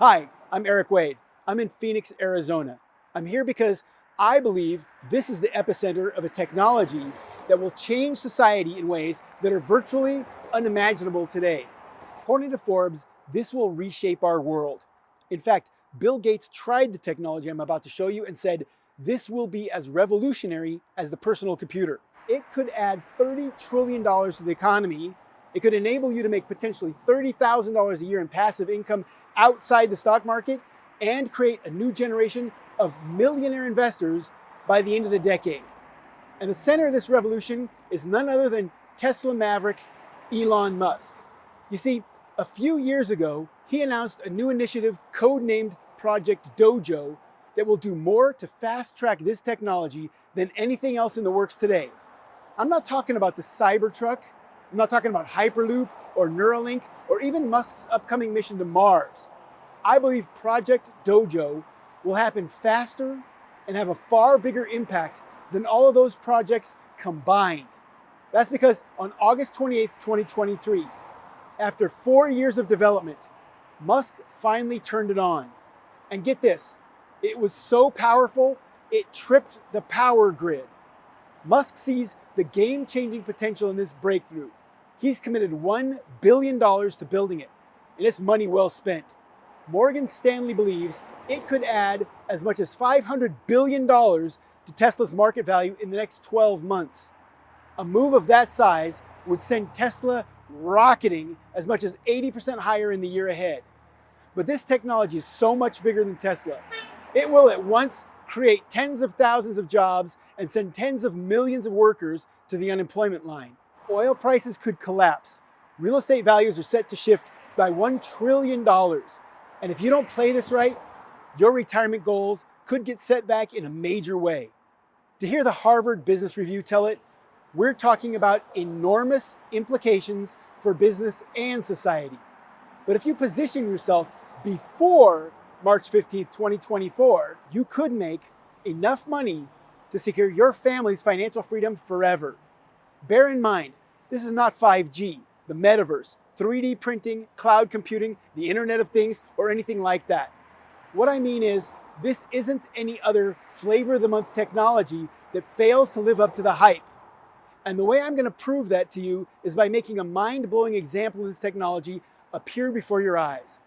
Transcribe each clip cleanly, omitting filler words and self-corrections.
Hi, I'm Eric Wade. I'm in Phoenix, Arizona. I'm here because I believe this is the epicenter of a technology that will change society in ways that are virtually unimaginable today. According to Forbes, this will reshape our world. In fact, Bill Gates tried the technology I'm about to show you and said, this will be as revolutionary as the personal computer. It could add $30 trillion to the economy. It could enable you to make potentially $30,000 a year in passive income outside the stock market and create a new generation of millionaire investors by the end of the decade. And the center of this revolution is none other than Tesla maverick Elon Musk. You see, a few years ago, he announced a new initiative codenamed Project Dojo that will do more to fast-track this technology than anything else in the works today. I'm not talking about the Cybertruck. I'm not talking about Hyperloop or Neuralink or even Musk's upcoming mission to Mars. I believe Project Dojo will happen faster and have a far bigger impact than all of those projects combined. That's because on August 28th, 2023, after 4 years of development, Musk finally turned it on. And get this, it was so powerful, it tripped the power grid. Musk sees the game-changing potential in this breakthrough. He's committed $1 billion to building it, and it's money well spent. Morgan Stanley believes it could add as much as $500 billion to Tesla's market value in the next 12 months. A move of that size would send Tesla rocketing as much as 80% higher in the year ahead. But this technology is so much bigger than Tesla. It will at once create tens of thousands of jobs and send tens of millions of workers to the unemployment line. Oil prices could collapse. Real estate values are set to shift by $1 trillion. And if you don't play this right, your retirement goals could get set back in a major way. To hear the Harvard Business Review tell it, we're talking about enormous implications for business and society. But if you position yourself before March 15th, 2024, you could make enough money to secure your family's financial freedom forever. Bear in mind, this is not 5G, the metaverse, 3D printing, cloud computing, the Internet of Things, or anything like that. What I mean is, this isn't any other flavor of the month technology that fails to live up to the hype. And the way I'm going to prove that to you is by making a mind-blowing example of this technology appear before your eyes.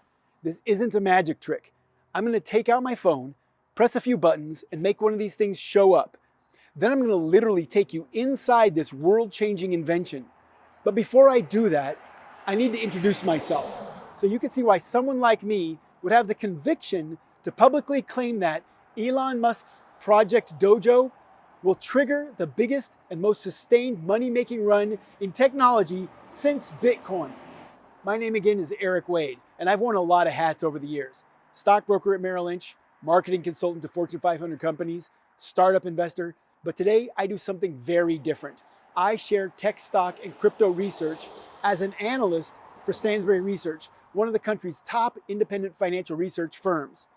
This isn't a magic trick. I'm going to take out my phone, press a few buttons, and make one of these things show up. Then I'm going to literally take you inside this world-changing invention. But before I do that, I need to introduce myself, so you can see why someone like me would have the conviction to publicly claim that Elon Musk's Project Dojo will trigger the biggest and most sustained money-making run in technology since Bitcoin. My name again is Eric Wade, and I've worn a lot of hats over the years. Stockbroker at Merrill Lynch, marketing consultant to Fortune 500 companies, startup investor, but today I do something very different. I share tech stock and crypto research as an analyst for Stansberry Research, one of the country's top independent financial research firms.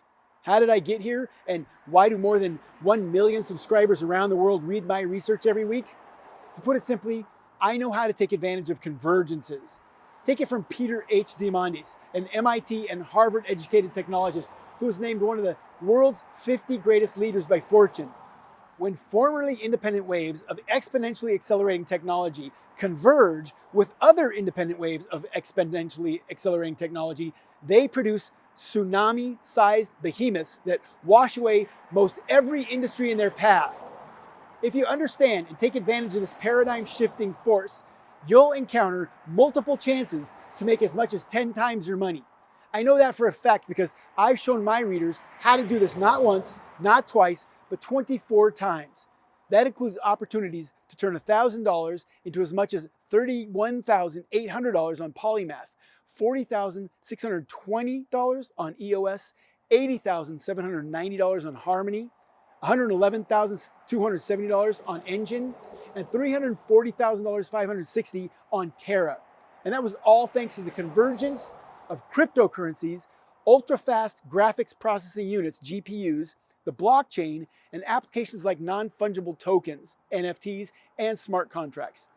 How did I get here, and why do more than 1 million subscribers around the world read my research every week? To put it simply, I know how to take advantage of convergences. Take it from Peter H. Diamandis, an MIT and Harvard-educated technologist who was named one of the world's 50 greatest leaders by Fortune. When formerly independent waves of exponentially accelerating technology converge with other independent waves of exponentially accelerating technology, they produce tsunami-sized behemoths that wash away most every industry in their path. If you understand and take advantage of this paradigm-shifting force, you'll encounter multiple chances to make as much as 10 times your money. I know that for a fact because I've shown my readers how to do this not once, not twice, but 24 times. That includes opportunities to turn $1,000 into as much as $31,800 on Polymath, $40,620 on EOS, $80,790 on Harmony, $111,270 on Engine, and $340,560 on Terra. And that was all thanks to the convergence of cryptocurrencies, ultra-fast graphics processing units, GPUs, the blockchain, and applications like non-fungible tokens, NFTs, and smart contracts.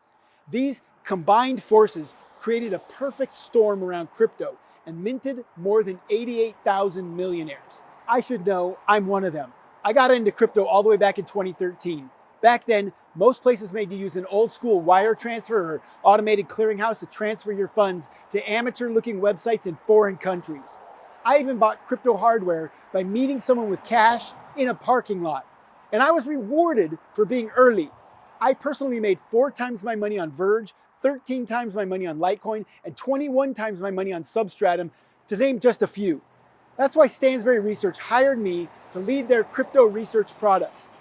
These combined forces created a perfect storm around crypto, and minted more than 88,000 millionaires. I should know, I'm one of them. I got into crypto all the way back in 2013. Back then, most places made you use an old school wire transfer or automated clearinghouse to transfer your funds to amateur looking websites in foreign countries. I even bought crypto hardware by meeting someone with cash in a parking lot. And I was rewarded for being early. I personally made 4 times my money on Verge, 13 times my money on Litecoin, and 21 times my money on Substratum, to name just a few. That's why Stansberry Research hired me to lead their crypto research products.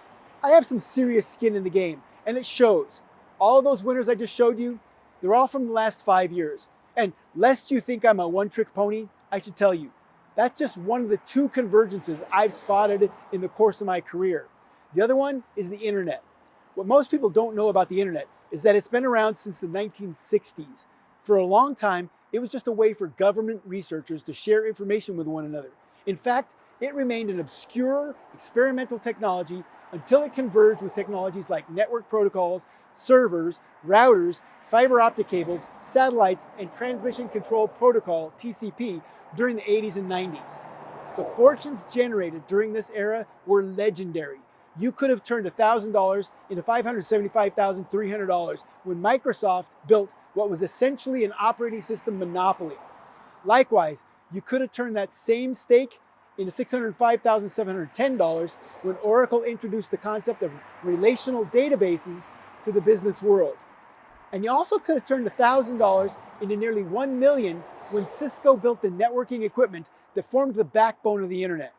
I have some serious skin in the game, and it shows. All those winners I just showed you, they're all from the last 5 years. And lest you think I'm a one-trick pony, I should tell you, that's just one of the 2 convergences I've spotted in the course of my career. The other one is the internet. What most people don't know about the internet is that it's been around since the 1960s. For a long time, it was just a way for government researchers to share information with one another. In fact, it remained an obscure experimental technology until it converged with technologies like network protocols, servers, routers, fiber optic cables, satellites, and transmission control protocol, TCP, during the 80s and 90s. The fortunes generated during this era were legendary. You could have turned $1,000 into $575,300 when Microsoft built what was essentially an operating system monopoly. Likewise, you could have turned that same stake into $605,710 when Oracle introduced the concept of relational databases to the business world. And you also could have turned $1,000 into nearly $1 million when Cisco built the networking equipment that formed the backbone of the internet.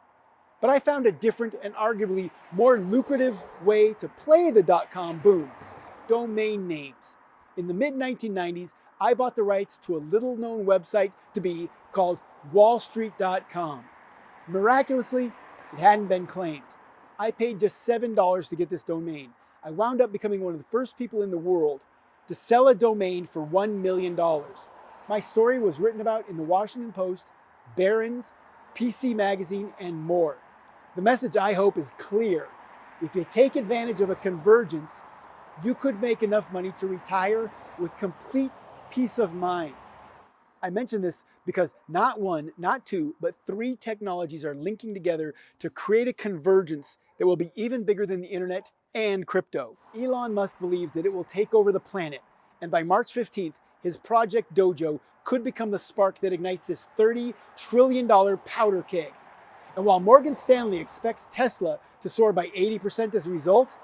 But I found a different and arguably more lucrative way to play the dot-com boom: domain names. In the mid-1990s, I bought the rights to a little-known website to be called wallstreet.com. Miraculously, it hadn't been claimed. I paid just $7 to get this domain. I wound up becoming one of the first people in the world to sell a domain for $1 million. My story was written about in the Washington Post, Barron's, PC Magazine, and more. The message, I hope, is clear. If you take advantage of a convergence, you could make enough money to retire with complete peace of mind. I mention this because not 1, not 2, but 3 technologies are linking together to create a convergence that will be even bigger than the internet and crypto. Elon Musk believes that it will take over the planet, and by March 15th, his Project Dojo could become the spark that ignites this $30 trillion powder keg. And while Morgan Stanley expects Tesla to soar by 80% as a result,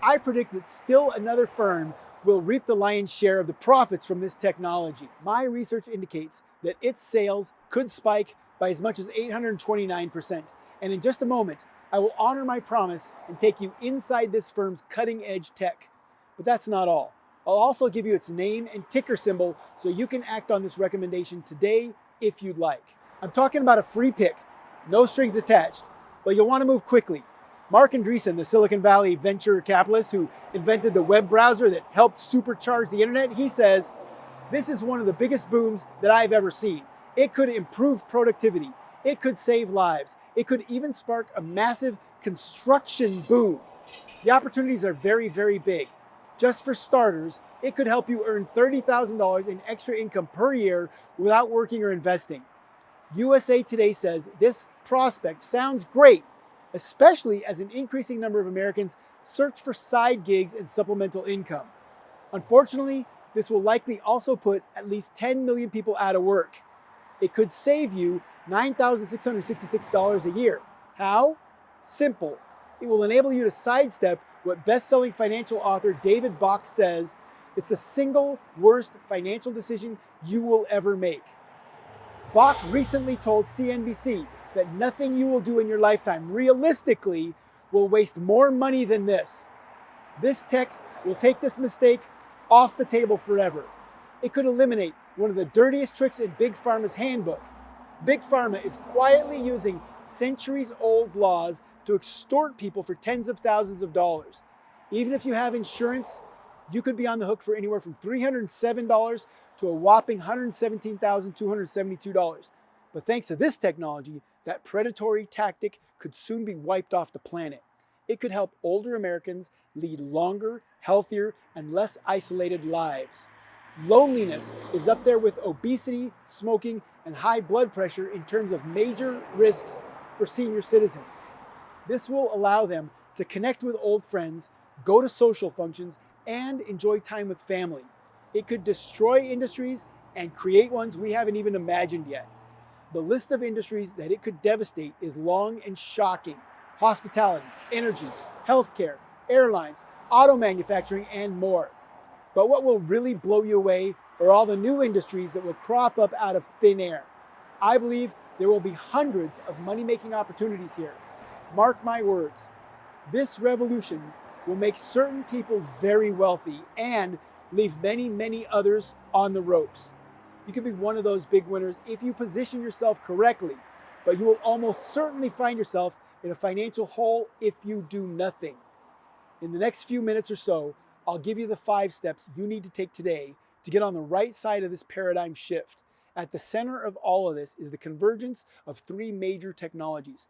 I predict that still another firm will reap the lion's share of the profits from this technology. My research indicates that its sales could spike by as much as 829%. And in just a moment, I will honor my promise and take you inside this firm's cutting-edge tech. But that's not all. I'll also give you its name and ticker symbol so you can act on this recommendation today if you'd like. I'm talking about a free pick, no strings attached, but you'll want to move quickly. Mark Andreessen, the Silicon Valley venture capitalist who invented the web browser that helped supercharge the internet, he says, "This is one of the biggest booms that I've ever seen. It could improve productivity. It could save lives. It could even spark a massive construction boom. The opportunities are very, very big. Just for starters, it could help you earn $30,000 in extra income per year without working or investing." USA Today says this prospect sounds great, especially as an increasing number of Americans search for side gigs and supplemental income. Unfortunately, this will likely also put at least 10 million people out of work. It could save you $9,666 a year. How? Simple. It will enable you to sidestep what best-selling financial author David Bach says it's the single worst financial decision you will ever make. Bach recently told CNBC that nothing you will do in your lifetime realistically will waste more money than this. This tech will take this mistake off the table forever. It could eliminate one of the dirtiest tricks in Big Pharma's handbook. Big Pharma is quietly using centuries-old laws to extort people for tens of thousands of dollars. Even if you have insurance, you could be on the hook for anywhere from $307 to a whopping $117,272. But thanks to this technology, that predatory tactic could soon be wiped off the planet. It could help older Americans lead longer, healthier, and less isolated lives. Loneliness is up there with obesity, smoking, and high blood pressure in terms of major risks for senior citizens. This will allow them to connect with old friends, go to social functions, and enjoy time with family. It could destroy industries and create ones we haven't even imagined yet. The list of industries that it could devastate is long and shocking. Hospitality, energy, healthcare, airlines, auto manufacturing, and more. But what will really blow you away are all the new industries that will crop up out of thin air. I believe there will be hundreds of money-making opportunities here. Mark my words, this revolution will make certain people very wealthy and leave many, many others on the ropes. You could be one of those big winners if you position yourself correctly, but you will almost certainly find yourself in a financial hole if you do nothing. In the next few minutes or so, I'll give you the 5 steps you need to take today to get on the right side of this paradigm shift. At the center of all of this is the convergence of 3 major technologies.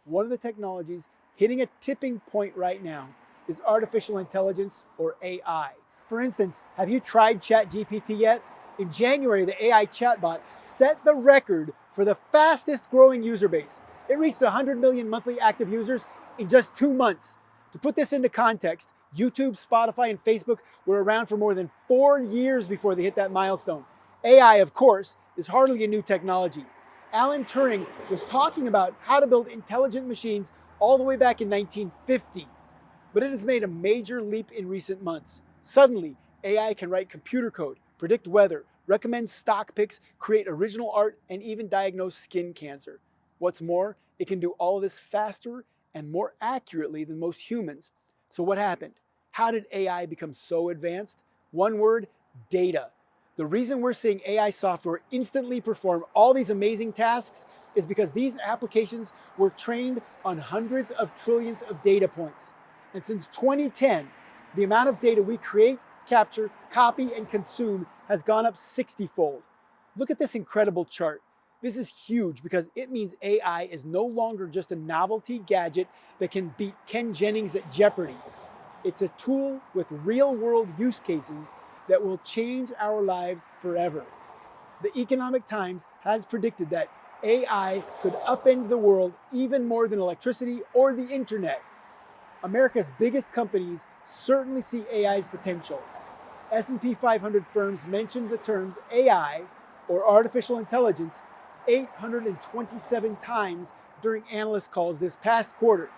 One of the technologies hitting a tipping point right now is artificial intelligence, or AI. For instance, have you tried ChatGPT yet? In January, the AI chatbot set the record for the fastest growing user base. It reached 100 million monthly active users in just 2 months. To put this into context, YouTube, Spotify, and Facebook were around for more than 4 years before they hit that milestone. AI, of course, is hardly a new technology. Alan Turing was talking about how to build intelligent machines all the way back in 1950. But it has made a major leap in recent months. Suddenly, AI can write computer code, predict weather, recommend stock picks, create original art, and even diagnose skin cancer. What's more, it can do all of this faster and more accurately than most humans. So what happened? How did AI become so advanced? One word, data. The reason we're seeing AI software instantly perform all these amazing tasks is because these applications were trained on hundreds of trillions of data points. And since 2010, the amount of data we create, capture, copy, and consume has gone up 60-fold. Look at this incredible chart. This is huge because it means AI is no longer just a novelty gadget that can beat Ken Jennings at Jeopardy. It's a tool with real-world use cases that will change our lives forever. The Economic Times has predicted that AI could upend the world even more than electricity or the internet. America's biggest companies certainly see AI's potential. S&P 500 firms mentioned the terms AI, or artificial intelligence, 827 times during analyst calls this past quarter.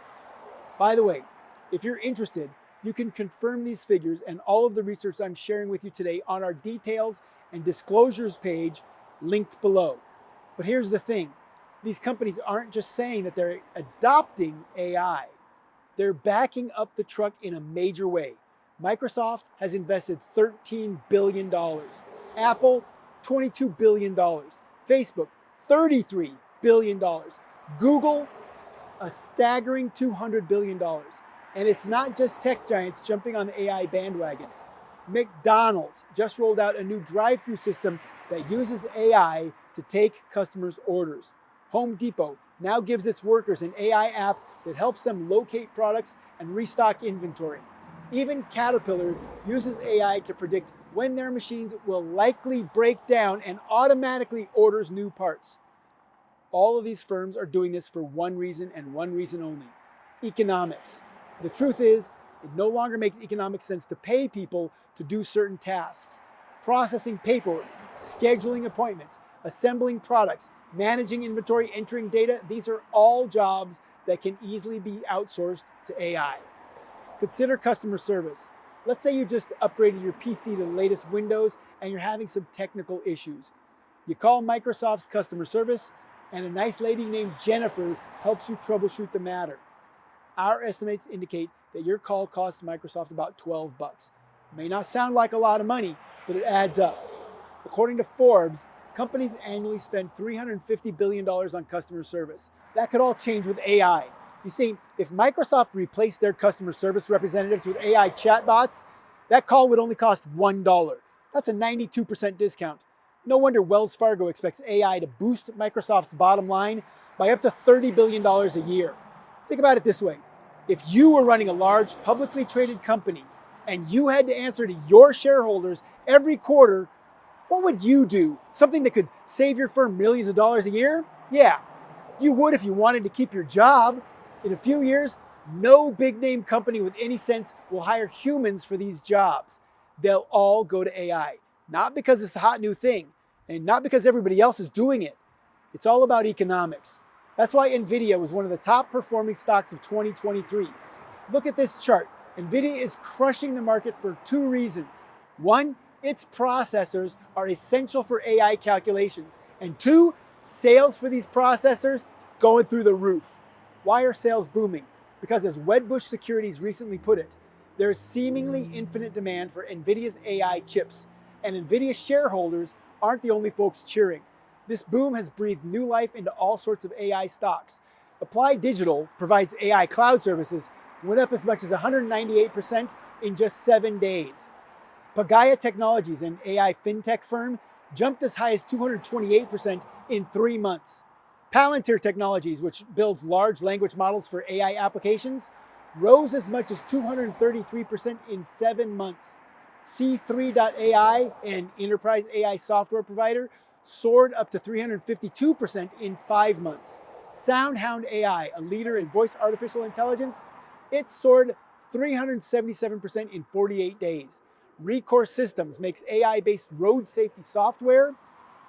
By the way, if you're interested, you can confirm these figures and all of the research I'm sharing with you today on our details and disclosures page linked below. But here's the thing. These companies aren't just saying that they're adopting AI. They're backing up the truck in a major way. Microsoft has invested $13 billion. Apple, $22 billion. Facebook, $33 billion. Google, a staggering $200 billion. And it's not just tech giants jumping on the AI bandwagon. McDonald's just rolled out a new drive-thru system that uses AI to take customers' orders. Home Depot now gives its workers an AI app that helps them locate products and restock inventory. Even Caterpillar uses AI to predict when their machines will likely break down and automatically orders new parts. All of these firms are doing this for one reason and one reason only: economics. The truth is, it no longer makes economic sense to pay people to do certain tasks. Processing paperwork, scheduling appointments, assembling products, managing inventory, entering data, these are all jobs that can easily be outsourced to AI. Consider customer service. Let's say you just upgraded your PC to the latest Windows and you're having some technical issues. You call Microsoft's customer service and a nice lady named Jennifer helps you troubleshoot the matter. Our estimates indicate that your call costs Microsoft about $12. May not sound like a lot of money, but it adds up. According to Forbes, companies annually spend $350 billion on customer service. That could all change with AI. You see, if Microsoft replaced their customer service representatives with AI chatbots, that call would only cost $1. That's a 92% discount. No wonder Wells Fargo expects AI to boost Microsoft's bottom line by up to $30 billion a year. Think about it this way. If you were running a large publicly traded company and you had to answer to your shareholders every quarter, what would you do? Something that could save your firm millions of dollars a year? Yeah, you would if you wanted to keep your job. In a few years, no big name company with any sense will hire humans for these jobs. They'll all go to AI. Not because it's the hot new thing, and not because everybody else is doing it. It's all about economics. That's why NVIDIA was one of the top performing stocks of 2023. Look at this chart. NVIDIA is crushing the market for two reasons. One, its processors are essential for AI calculations. And two, sales for these processors is going through the roof. Why are sales booming? Because as Wedbush Securities recently put it, there is seemingly infinite demand for NVIDIA's AI chips. And NVIDIA shareholders aren't the only folks cheering. This boom has breathed new life into all sorts of AI stocks. Applied Digital provides AI cloud services, went up as much as 198% in just 7 days. Pagaya Technologies, an AI fintech firm, jumped as high as 228% in 3 months. Palantir Technologies, which builds large language models for AI applications, rose as much as 233% in 7 months. C3.ai, an enterprise AI software provider, soared up to 352% in 5 months. SoundHound AI, a leader in voice artificial intelligence, it soared 377% in 48 days. Recourse Systems makes AI-based road safety software.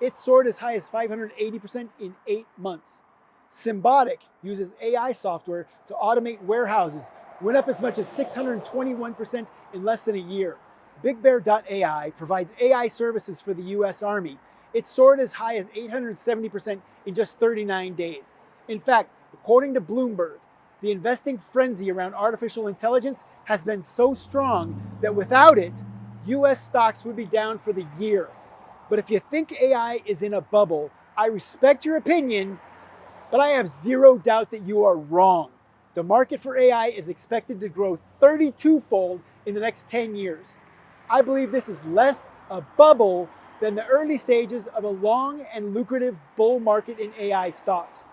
It soared as high as 580% in 8 months. Symbotic uses AI software to automate warehouses, went up as much as 621% in less than a year. BigBear.ai provides AI services for the US Army. It soared as high as 870% in just 39 days. In fact, according to Bloomberg, the investing frenzy around artificial intelligence has been so strong that without it, US stocks would be down for the year. But if you think AI is in a bubble, I respect your opinion, but I have zero doubt that you are wrong. The market for AI is expected to grow 32-fold in the next 10 years. I believe this is less a bubble than the early stages of a long and lucrative bull market in AI stocks.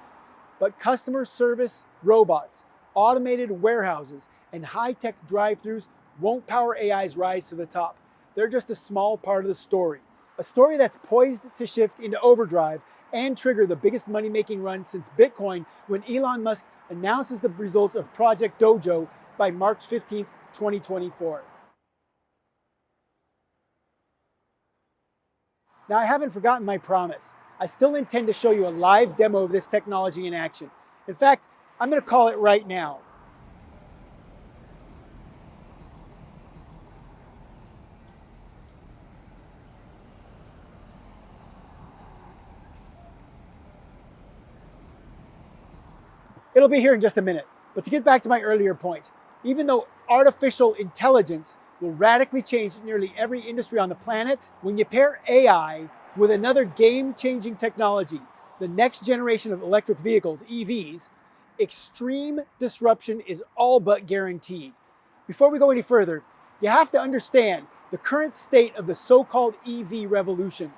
But customer service robots, automated warehouses, and high-tech drive-thrus won't power AI's rise to the top. They're just a small part of the story. A story that's poised to shift into overdrive and trigger the biggest money-making run since Bitcoin when Elon Musk announces the results of Project Dojo by March 15th, 2024. Now, I haven't forgotten my promise. I still intend to show you a live demo of this technology in action. In fact, I'm going to call it right now. It'll be here in just a minute. But to get back to my earlier point, even though artificial intelligence will radically change nearly every industry on the planet, when you pair AI with another game-changing technology, the next generation of electric vehicles, EVs, extreme disruption is all but guaranteed. Before we go any further, you have to understand the current state of the so-called EV revolution.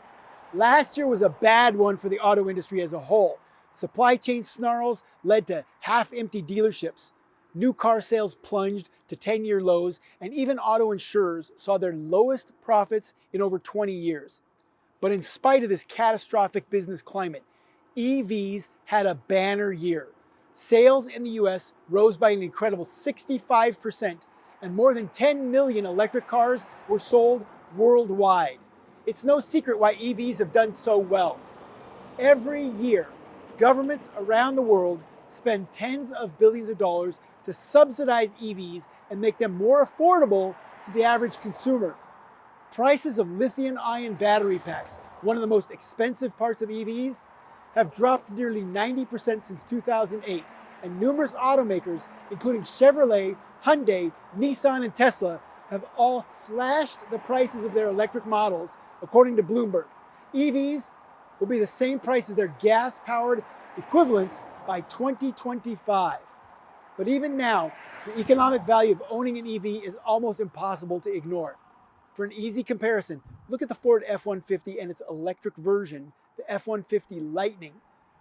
Last year was a bad one for the auto industry as a whole. Supply chain snarls led to half-empty dealerships. New car sales plunged to 10-year lows, and even auto insurers saw their lowest profits in over 20 years. But in spite of this catastrophic business climate, EVs had a banner year. Sales in the US rose by an incredible 65%, and more than 10 million electric cars were sold worldwide. It's no secret why EVs have done so well. Every year, governments around the world spend tens of billions of dollars to subsidize EVs and make them more affordable to the average consumer. Prices of lithium-ion battery packs, one of the most expensive parts of EVs, have dropped nearly 90% since 2008, and numerous automakers, including Chevrolet, Hyundai, Nissan, and Tesla, have all slashed the prices of their electric models, according to Bloomberg. EVs will be the same price as their gas-powered equivalents by 2025. But even now, the economic value of owning an EV is almost impossible to ignore. For an easy comparison, look at the Ford F-150 and its electric version, the F-150 Lightning.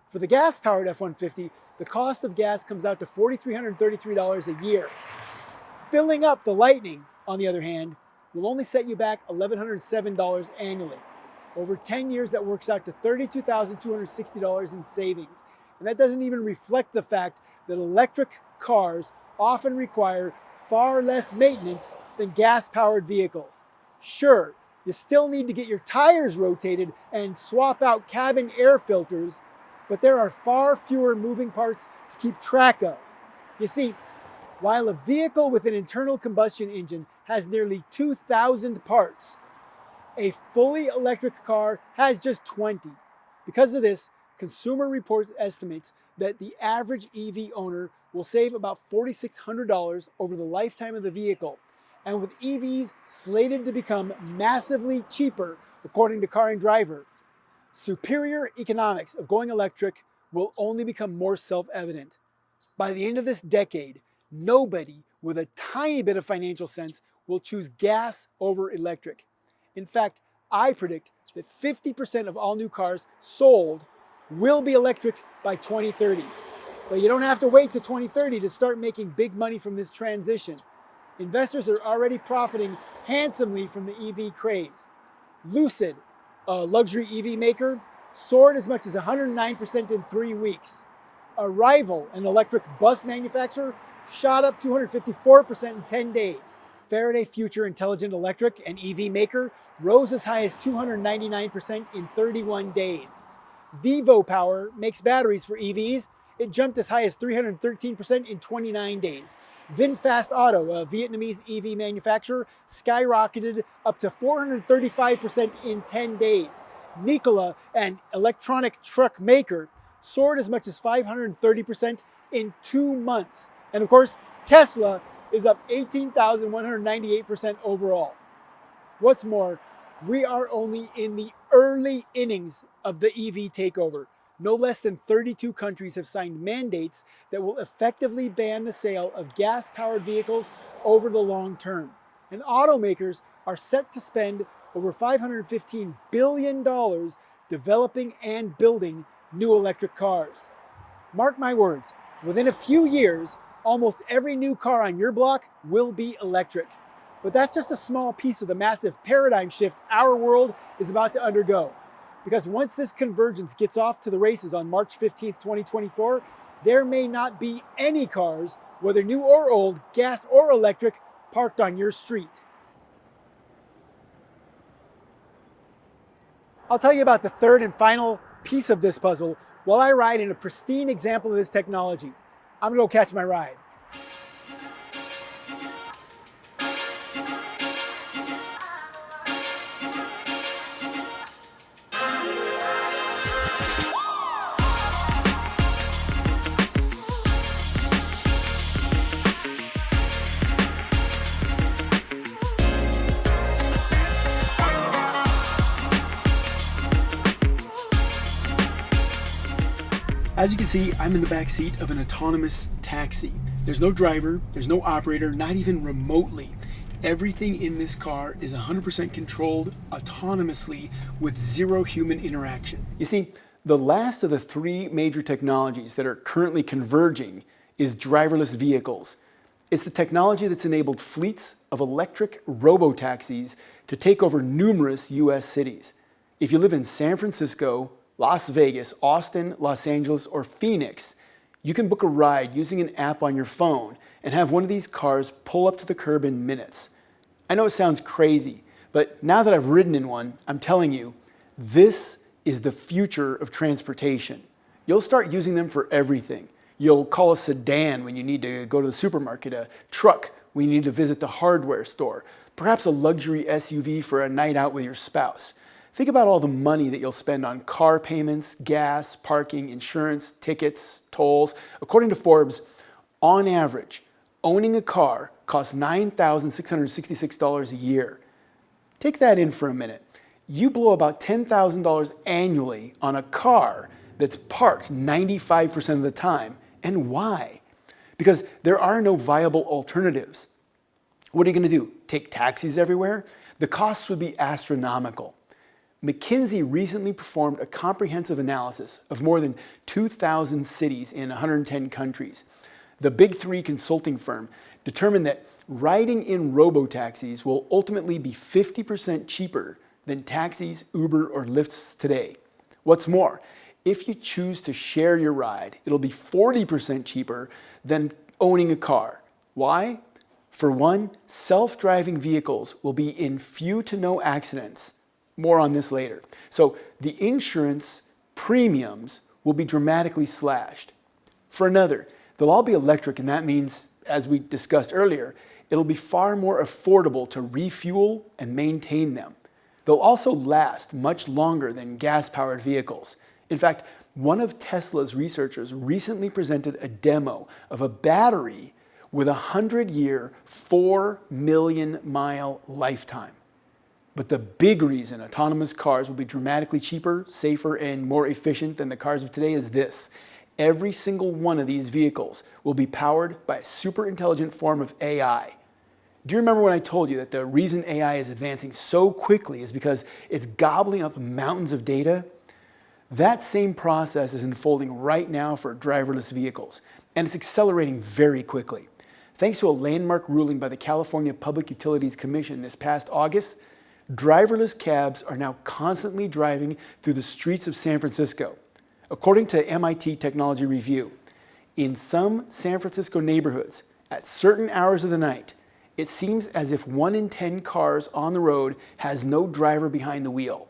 For the gas-powered F-150, the cost of gas comes out to $4,333 a year. Filling up the Lightning on the other hand, will only set you back $1,107 annually. Over 10 years, that works out to $32,260 in savings. And that doesn't even reflect the fact that electric cars often require far less maintenance than gas-powered vehicles. Sure, you still need to get your tires rotated and swap out cabin air filters, but there are far fewer moving parts to keep track of. You see, while a vehicle with an internal combustion engine has nearly 2,000 parts, a fully electric car has just 20. Because of this, Consumer Reports estimates that the average EV owner will save about $4,600 over the lifetime of the vehicle. And with EVs slated to become massively cheaper, according to Car and Driver, superior economics of going electric will only become more self-evident. By the end of this decade, nobody with a tiny bit of financial sense will choose gas over electric. In fact, I predict that 50% of all new cars sold will be electric by 2030. But you don't have to wait to 2030 to start making big money from this transition. Investors are already profiting handsomely from the EV craze. Lucid, a luxury EV maker, soared as much as 109% in 3 weeks. Arrival, an electric bus manufacturer, shot up 254% in 10 days. Faraday Future Intelligent Electric, an EV maker, rose as high as 299% in 31 days. Vivo Power makes batteries for EVs. It jumped as high as 313% in 29 days. VinFast Auto, a Vietnamese EV manufacturer, skyrocketed up to 435% in 10 days. Nikola, an electronic truck maker, soared as much as 530% in 2 months. And of course, Tesla is up 18,198% overall. What's more, we are only in the early innings of the EV takeover. No less than 32 countries have signed mandates that will effectively ban the sale of gas-powered vehicles over the long term. And automakers are set to spend over $515 billion developing and building new electric cars. Mark my words, within a few years, almost every new car on your block will be electric. But that's just a small piece of the massive paradigm shift our world is about to undergo. Because once this convergence gets off to the races on March 15th, 2024, there may not be any cars, whether new or old, gas or electric, parked on your street. I'll tell you about the third and final piece of this puzzle while I ride in a pristine example of this technology. I'm gonna go catch my ride. As you can see, I'm in the back seat of an autonomous taxi. There's no driver, there's no operator, not even remotely. Everything in this car is 100% controlled autonomously with zero human interaction. You see, the last of the three major technologies that are currently converging is driverless vehicles. It's the technology that's enabled fleets of electric robo-taxis to take over numerous US cities. If you live in San Francisco, Las Vegas, Austin, Los Angeles, or Phoenix, you can book a ride using an app on your phone and have one of these cars pull up to the curb in minutes. I know it sounds crazy, but now that I've ridden in one, I'm telling you, this is the future of transportation. You'll start using them for everything. You'll call a sedan when you need to go to the supermarket, a truck when you need to visit the hardware store, perhaps a luxury SUV for a night out with your spouse. Think about all the money that you'll spend on car payments, gas, parking, insurance, tickets, tolls. According to Forbes, on average, owning a car costs $9,666 a year. Take that in for a minute. You blow about $10,000 annually on a car that's parked 95% of the time. And why? Because there are no viable alternatives. What are you going to do? Take taxis everywhere? The costs would be astronomical. McKinsey recently performed a comprehensive analysis of more than 2,000 cities in 110 countries. The Big Three consulting firm determined that riding in robo-taxis will ultimately be 50% cheaper than taxis, Uber, or Lyfts today. What's more, if you choose to share your ride, it'll be 40% cheaper than owning a car. Why? For one, self-driving vehicles will be in few to no accidents. More on this later. So the insurance premiums will be dramatically slashed. For another, they'll all be electric, and that means, as we discussed earlier, it'll be far more affordable to refuel and maintain them. They'll also last much longer than gas-powered vehicles. In fact, one of Tesla's researchers recently presented a demo of a battery with a 100-year, 4 million mile lifetime. But the big reason autonomous cars will be dramatically cheaper, safer, and more efficient than the cars of today is this. Every single one of these vehicles will be powered by a super intelligent form of AI. Do you remember when I told you that the reason AI is advancing so quickly is because it's gobbling up mountains of data? That same process is unfolding right now for driverless vehicles, and it's accelerating very quickly. Thanks to a landmark ruling by the California Public Utilities Commission this past August, driverless cabs are now constantly driving through the streets of San Francisco. According to MIT Technology Review, in some San Francisco neighborhoods, at certain hours of the night, it seems as if 1 in 10 cars on the road has no driver behind the wheel.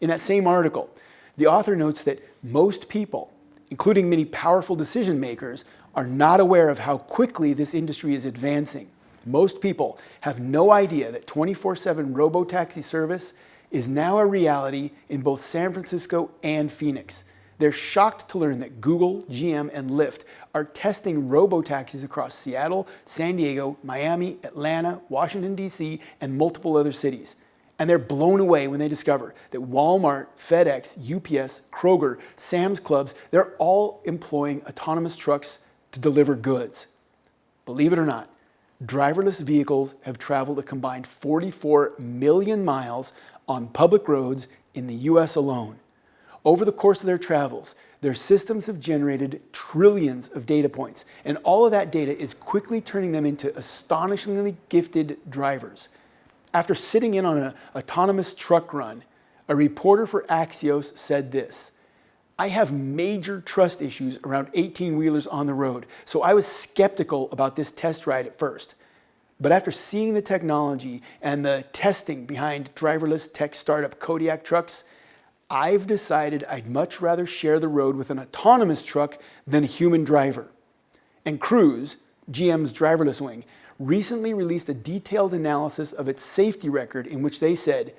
In that same article, the author notes that most people, including many powerful decision makers, are not aware of how quickly this industry is advancing. Most people have no idea that 24/7 robo-taxi service is now a reality in both San Francisco and Phoenix. They're shocked to learn that Google, GM, and Lyft are testing robo-taxis across Seattle, San Diego, Miami, Atlanta, Washington, D.C., and multiple other cities. And they're blown away when they discover that Walmart, FedEx, UPS, Kroger, Sam's Clubs, they're all employing autonomous trucks to deliver goods. Believe it or not, driverless vehicles have traveled a combined 44 million miles on public roads in the US alone. Over the course of their travels, their systems have generated trillions of data points, and all of that data is quickly turning them into astonishingly gifted drivers. After sitting in on an autonomous truck run, a reporter for Axios said this: "I have major trust issues around 18-wheelers on the road, so I was skeptical about this test ride at first. But after seeing the technology and the testing behind driverless tech startup Kodiak trucks, I've decided I'd much rather share the road with an autonomous truck than a human driver." And Cruise, GM's driverless wing, recently released a detailed analysis of its safety record in which they said,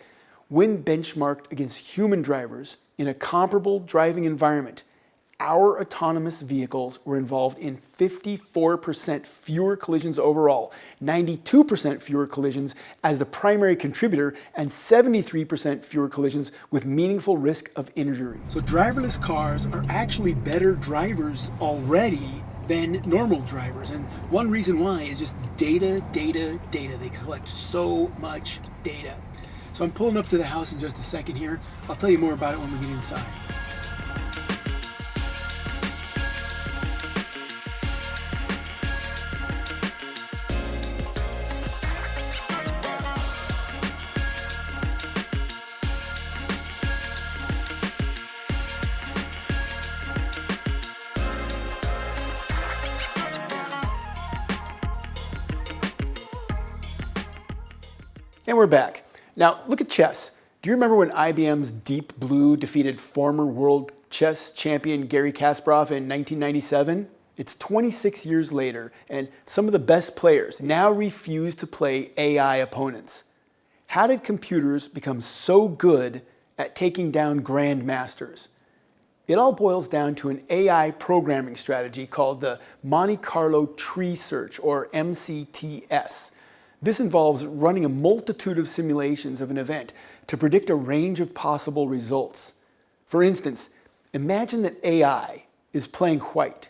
when benchmarked against human drivers in a comparable driving environment, our autonomous vehicles were involved in 54% fewer collisions overall, 92% fewer collisions as the primary contributor, and 73% fewer collisions with meaningful risk of injury. So driverless cars are actually better drivers already than normal drivers. And one reason why is just data. They collect so much data. So I'm pulling up to the house in just a second here. I'll tell you more about it when we get inside. And we're back. Now, look at chess. Do you remember when IBM's Deep Blue defeated former world chess champion Garry Kasparov in 1997? It's 26 years later, and some of the best players now refuse to play AI opponents. How did computers become so good at taking down grandmasters? It all boils down to an AI programming strategy called the Monte Carlo Tree Search, or MCTS. This involves running a multitude of simulations of an event to predict a range of possible results. For instance, imagine that AI is playing white.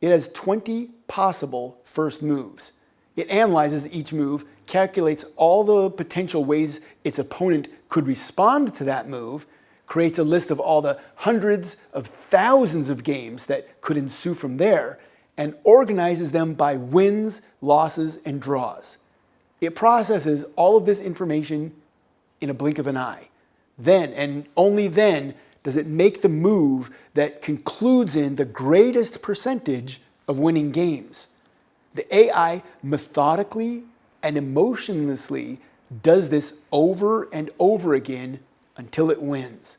It has 20 possible first moves. It analyzes each move, calculates all the potential ways its opponent could respond to that move, creates a list of all the hundreds of thousands of games that could ensue from there, and organizes them by wins, losses, and draws. It processes all of this information in a blink of an eye. Then, and only then, does it make the move that concludes in the greatest percentage of winning games. The AI methodically and emotionlessly does this over and over again until it wins.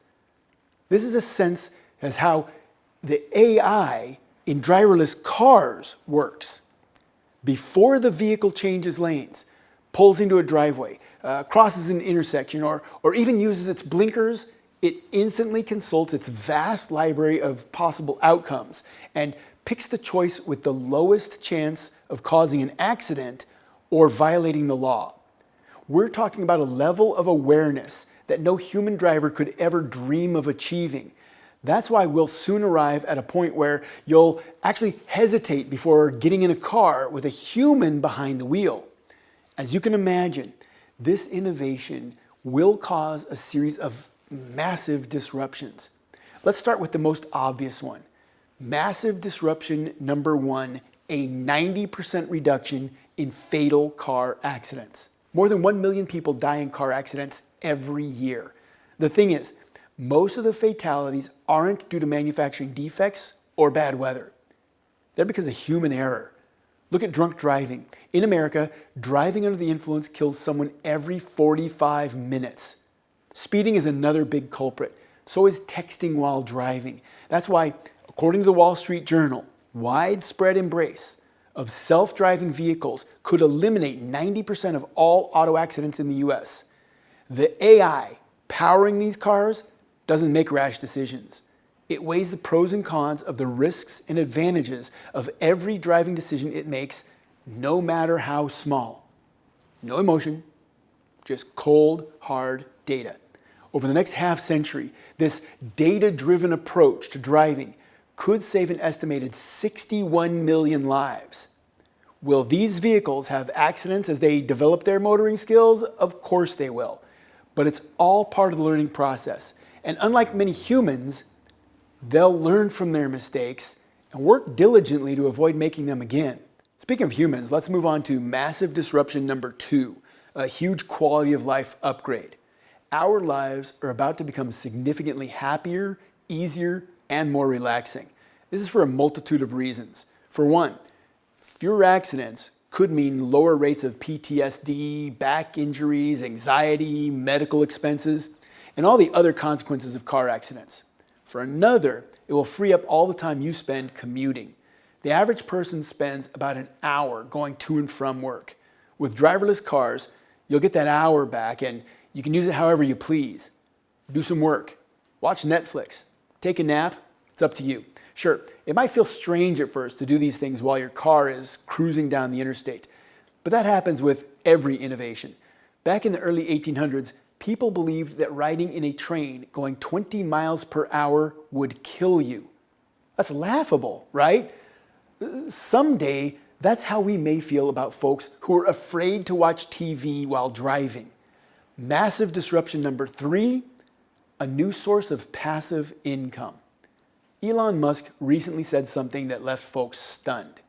This is a sense as how the AI in driverless cars works. Before the vehicle changes lanes, pulls into a driveway, crosses an intersection, or even uses its blinkers, it instantly consults its vast library of possible outcomes and picks the choice with the lowest chance of causing an accident or violating the law. We're talking about a level of awareness that no human driver could ever dream of achieving. That's why we'll soon arrive at a point where you'll actually hesitate before getting in a car with a human behind the wheel. As you can imagine, this innovation will cause a series of massive disruptions. Let's start with the most obvious one. Massive disruption number one, a 90% reduction in fatal car accidents. More than 1 million people die in car accidents every year. The thing is, most of the fatalities aren't due to manufacturing defects or bad weather. They're because of human error. Look at drunk driving. In America, driving under the influence kills someone every 45 minutes. Speeding is another big culprit. So is texting while driving. That's why, according to the Wall Street Journal, widespread embrace of self-driving vehicles could eliminate 90% of all auto accidents in the US. The AI powering these cars doesn't make rash decisions. It weighs the pros and cons of the risks and advantages of every driving decision it makes, no matter how small. No emotion, just cold, hard data. Over the next half century, this data-driven approach to driving could save an estimated 61 million lives. Will these vehicles have accidents as they develop their motoring skills? Of course they will. But it's all part of the learning process. And unlike many humans, they'll learn from their mistakes and work diligently to avoid making them again. Speaking of humans, let's move on to massive disruption number two, a huge quality of life upgrade. Our lives are about to become significantly happier, easier, and more relaxing. This is for a multitude of reasons. For one, fewer accidents could mean lower rates of PTSD, back injuries, anxiety, medical expenses, and all the other consequences of car accidents. For another, it will free up all the time you spend commuting. The average person spends about an hour going to and from work. With driverless cars, you'll get that hour back and you can use it however you please. Do some work, watch Netflix, take a nap, it's up to you. Sure, it might feel strange at first to do these things while your car is cruising down the interstate, but that happens with every innovation. Back in the early 1800s, people believed that riding in a train going 20 miles per hour would kill you. That's laughable, right? Someday, that's how we may feel about folks who are afraid to watch TV while driving. Massive disruption number three, a new source of passive income. Elon Musk recently said something that left folks stunned.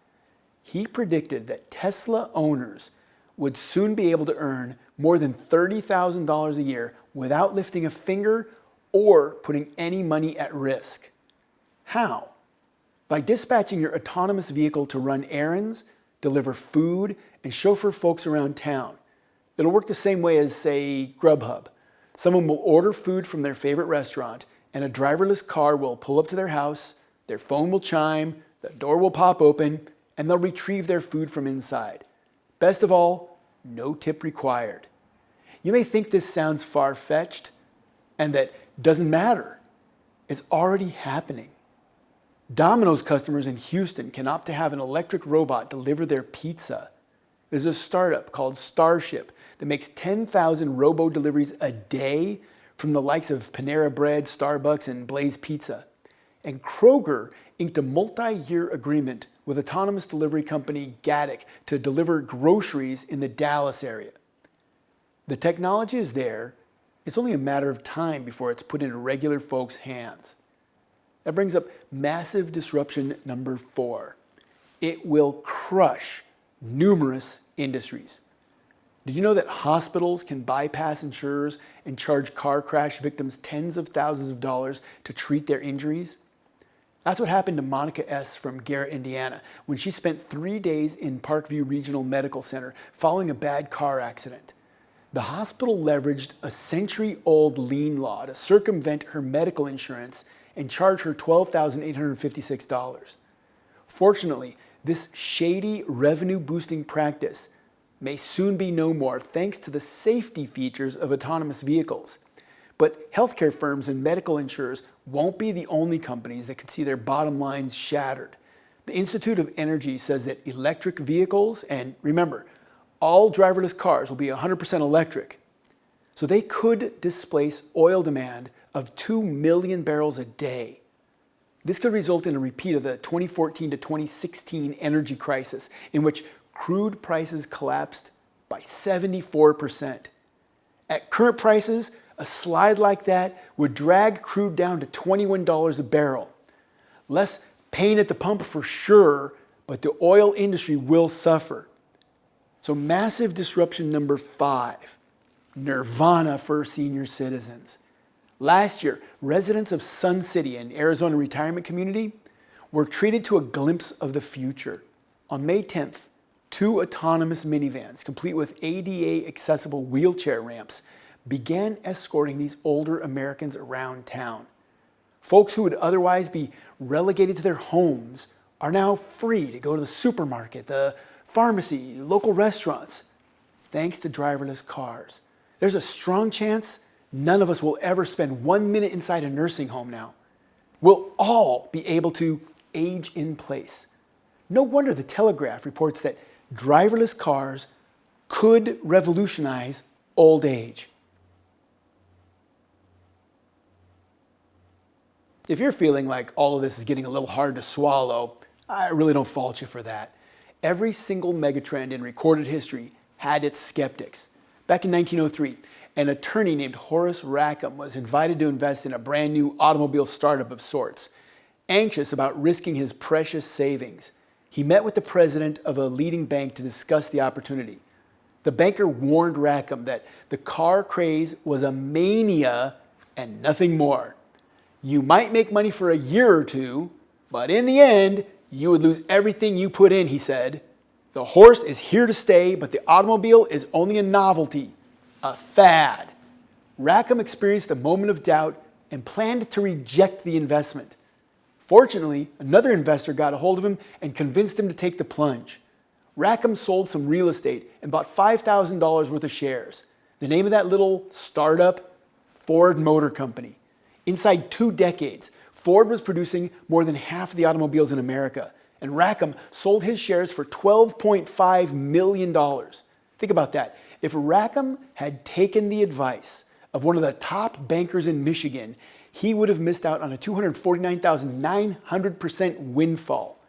He predicted that Tesla owners would soon be able to earn more than $30,000 a year without lifting a finger or putting any money at risk. How? By dispatching your autonomous vehicle to run errands, deliver food, and chauffeur folks around town. It'll work the same way as, say, Grubhub. Someone will order food from their favorite restaurant, and a driverless car will pull up to their house, their phone will chime, the door will pop open, and they'll retrieve their food from inside. Best of all, no tip required. You may think this sounds far-fetched and that doesn't matter. It's already happening. Domino's customers in Houston can opt to have an electric robot deliver their pizza. There's a startup called Starship that makes 10,000 robo-deliveries a day from the likes of Panera Bread, Starbucks, and Blaze Pizza. And Kroger inked a multi-year agreement with autonomous delivery company Gaddick to deliver groceries in the Dallas area. The technology is there. It's only a matter of time before it's put into regular folks' hands. That brings up massive disruption number four. It will crush numerous industries. Did you know that hospitals can bypass insurers and charge car crash victims tens of thousands of dollars to treat their injuries? That's what happened to Monica S. from Garrett, Indiana, when she spent 3 days in Parkview Regional Medical Center following a bad car accident. The hospital leveraged a century-old lien law to circumvent her medical insurance and charge her $12,856. Fortunately, this shady revenue-boosting practice may soon be no more thanks to the safety features of autonomous vehicles. But healthcare firms and medical insurers won't be the only companies that could see their bottom lines shattered. The Institute of Energy says that electric vehicles, and remember, all driverless cars will be 100% electric, so they could displace oil demand of 2 million barrels a day. This could result in a repeat of the 2014 to 2016 energy crisis, in which crude prices collapsed by 74%. At current prices, a slide like that would drag crude down to $21 a barrel. Less pain at the pump for sure, but the oil industry will suffer. So massive disruption number 5, nirvana for senior citizens. Last year, residents of Sun City, an Arizona retirement community, were treated to a glimpse of the future. On May 10th, 2 autonomous minivans, complete with ADA-accessible wheelchair ramps, began escorting these older Americans around town. Folks who would otherwise be relegated to their homes are now free to go to the supermarket, the pharmacy, local restaurants, thanks to driverless cars. There's a strong chance none of us will ever spend 1 minute inside a nursing home now. We'll all be able to age in place. No wonder the Telegraph reports that driverless cars could revolutionize old age. If you're feeling like all of this is getting a little hard to swallow, I really don't fault you for that. Every single megatrend in recorded history had its skeptics. Back in 1903, an attorney named Horace Rackham was invited to invest in a brand new automobile startup of sorts. Anxious about risking his precious savings, he met with the president of a leading bank to discuss the opportunity. The banker warned Rackham that the car craze was a mania and nothing more. You might make money for a year or two, but in the end, you would lose everything you put in, he said. The horse is here to stay, but the automobile is only a novelty, a fad. Rackham experienced a moment of doubt and planned to reject the investment. Fortunately, another investor got a hold of him and convinced him to take the plunge. Rackham sold some real estate and bought $5,000 worth of shares. The name of that little startup? Ford Motor Company. Inside 2 decades, Ford was producing more than half the automobiles in America, and Rackham sold his shares for $12.5 million. Think about that. If Rackham had taken the advice of one of the top bankers in Michigan, he would have missed out on a 249,900% windfall.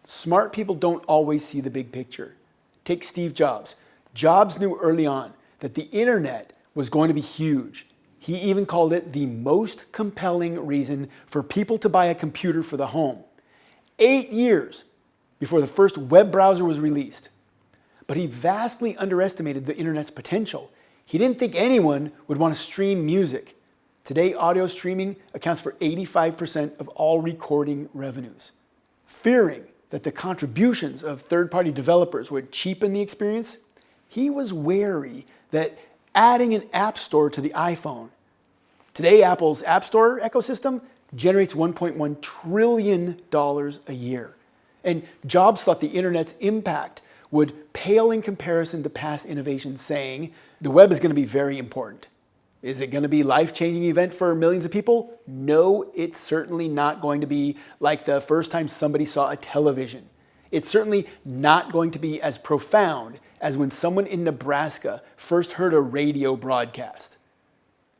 Smart people don't always see the big picture. Take Steve Jobs. Jobs knew early on that the internet was going to be huge. He even called it the most compelling reason for people to buy a computer for the home. 8 years before the first web browser was released. But he vastly underestimated the internet's potential. He didn't think anyone would want to stream music. Today, audio streaming accounts for 85% of all recording revenues. Fearing that the contributions of third-party developers would cheapen the experience, he was wary that adding an app store to the iPhone. Today, Apple's App Store ecosystem generates $1.1 trillion a year. And Jobs thought the internet's impact would pale in comparison to past innovations, saying, the web is going to be very important. Is it going to be a life-changing event for millions of people? No, it's certainly not going to be like the first time somebody saw a television. It's certainly not going to be as profound as when someone in Nebraska first heard a radio broadcast.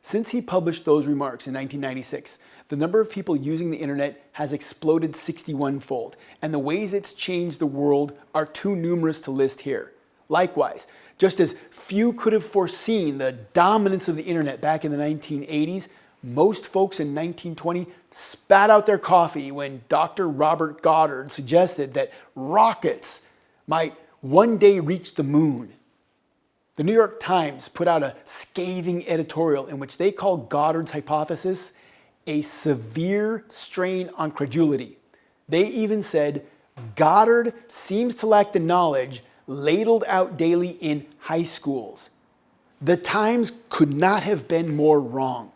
Since he published those remarks in 1996, the number of people using the internet has exploded 61-fold, and the ways it's changed the world are too numerous to list here. Likewise, just as few could have foreseen the dominance of the internet back in the 1980s, most folks in 1920 spat out their coffee when Dr. Robert Goddard suggested that rockets might one day reach the moon. The New York Times put out a scathing editorial in which they called Goddard's hypothesis a severe strain on credulity. They even said, Goddard seems to lack the knowledge ladled out daily in high schools. The Times could not have been more wrong.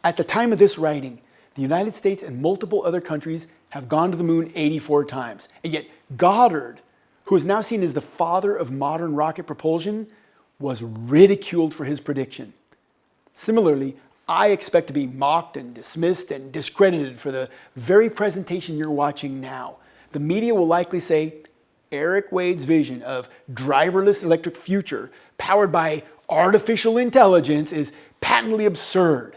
At the time of this writing, the United States and multiple other countries have gone to the moon 84 times. And yet Goddard, who is now seen as the father of modern rocket propulsion, was ridiculed for his prediction. Similarly, I expect to be mocked and dismissed and discredited for the very presentation you're watching now. The media will likely say, Eric Wade's vision of driverless electric future powered by artificial intelligence is patently absurd.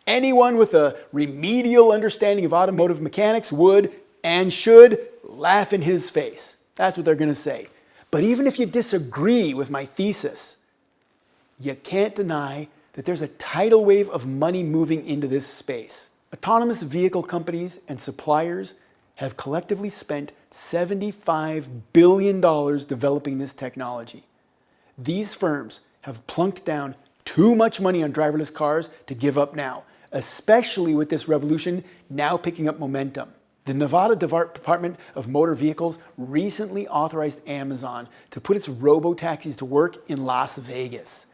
Anyone with a remedial understanding of automotive mechanics would and should laugh in his face. That's what they're going to say. But even if you disagree with my thesis, you can't deny that there's a tidal wave of money moving into this space. Autonomous vehicle companies and suppliers have collectively spent $75 billion developing this technology. These firms have plunked down too much money on driverless cars to give up now, especially with this revolution now picking up momentum. The Nevada Department of Motor Vehicles recently authorized Amazon to put its robo-taxis to work in Las Vegas.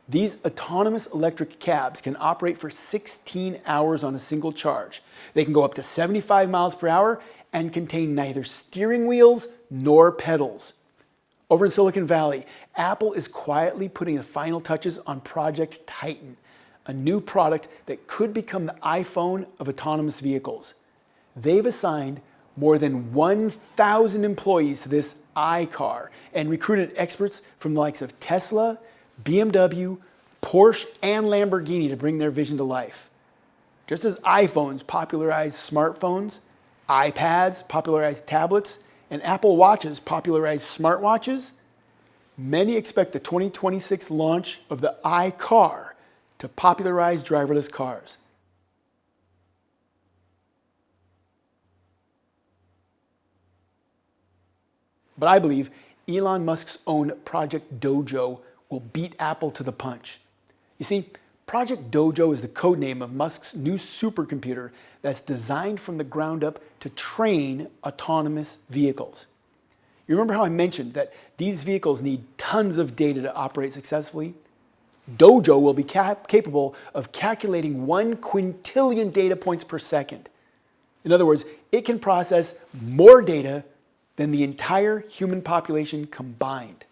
These autonomous electric cabs can operate for 16 hours on a single charge. They can go up to 75 miles per hour and contain neither steering wheels nor pedals. Over in Silicon Valley, Apple is quietly putting the final touches on Project Titan, a new product that could become the iPhone of autonomous vehicles. They've assigned more than 1,000 employees to this iCar and recruited experts from the likes of Tesla, BMW, Porsche, and Lamborghini to bring their vision to life. Just as iPhones popularized smartphones, iPads popularized tablets, and Apple Watches popularized smartwatches, many expect the 2026 launch of the iCar to popularize driverless cars. But I believe Elon Musk's own Project Dojo will beat Apple to the punch. You see, Project Dojo is the codename of Musk's new supercomputer that's designed from the ground up to train autonomous vehicles. You remember how I mentioned that these vehicles need tons of data to operate successfully? Dojo will be capable of calculating 1 quintillion data points per second. In other words, it can process more data than the entire human population combined.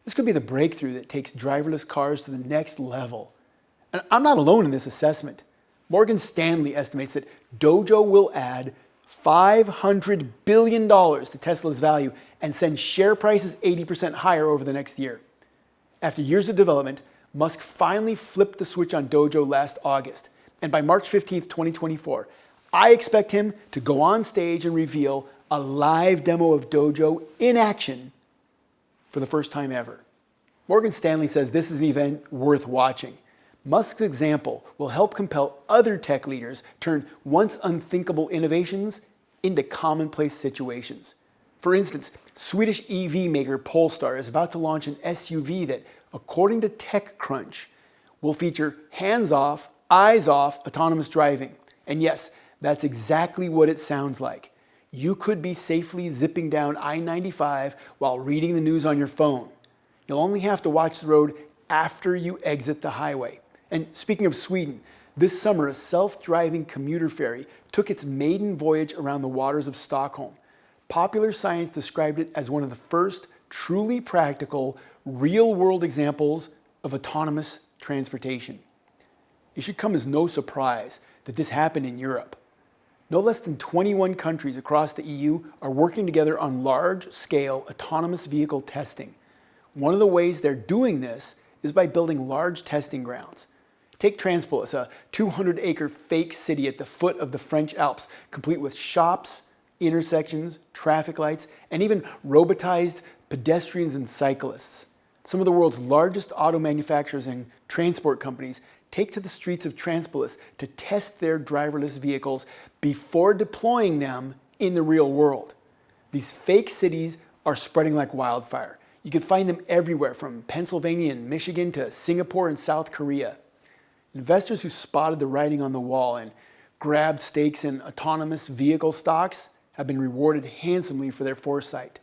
This could be the breakthrough that takes driverless cars to the next level. And I'm not alone in this assessment. Morgan Stanley estimates that Dojo will add $500 billion to Tesla's value and send share prices 80% higher over the next year. After years of development, Musk finally flipped the switch on Dojo last August. And by March 15th, 2024, I expect him to go on stage and reveal a live demo of Dojo in action for the first time ever. Morgan Stanley says this is an event worth watching. Musk's example will help compel other tech leaders turn once unthinkable innovations into commonplace situations. For instance, Swedish EV maker Polestar is about to launch an SUV that, according to TechCrunch, will feature hands-off, eyes-off autonomous driving. And yes, that's exactly what it sounds like. You could be safely zipping down I-95 while reading the news on your phone. You'll only have to watch the road after you exit the highway. And speaking of Sweden, this summer a self-driving commuter ferry took its maiden voyage around the waters of Stockholm. Popular Science described it as one of the first truly practical, real-world examples of autonomous transportation. It should come as no surprise that this happened in Europe. No less than 21 countries across the EU are working together on large-scale autonomous vehicle testing. One of the ways they're doing this is by building large testing grounds. Take Transpolis, a 200-acre fake city at the foot of the French Alps, complete with shops, intersections, traffic lights, and even robotized pedestrians and cyclists. Some of the world's largest auto manufacturers and transport companies take to the streets of Transpolis to test their driverless vehicles before deploying them in the real world. These fake cities are spreading like wildfire. You can find them everywhere from Pennsylvania and Michigan to Singapore and South Korea. Investors who spotted the writing on the wall and grabbed stakes in autonomous vehicle stocks have been rewarded handsomely for their foresight.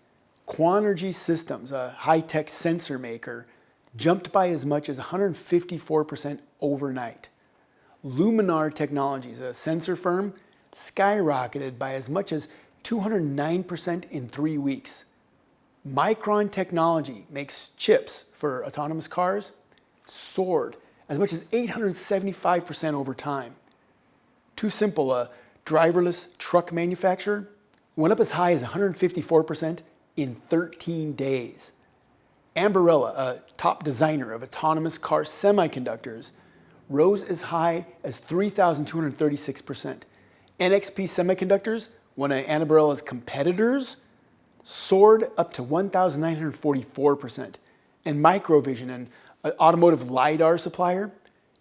Quanergy Systems, a high-tech sensor maker, jumped by as much as 154% overnight. Luminar Technologies, a sensor firm, skyrocketed by as much as 209% in 3 weeks. Micron Technology makes chips for autonomous cars, soared as much as 875% over time. Too Simple, a driverless truck manufacturer, went up as high as 154% in 13 days. Ambarella, a top designer of autonomous car semiconductors, rose as high as 3,236%. NXP Semiconductors, one of Ambarella's competitors, soared up to 1,944%. And Microvision, an automotive LiDAR supplier,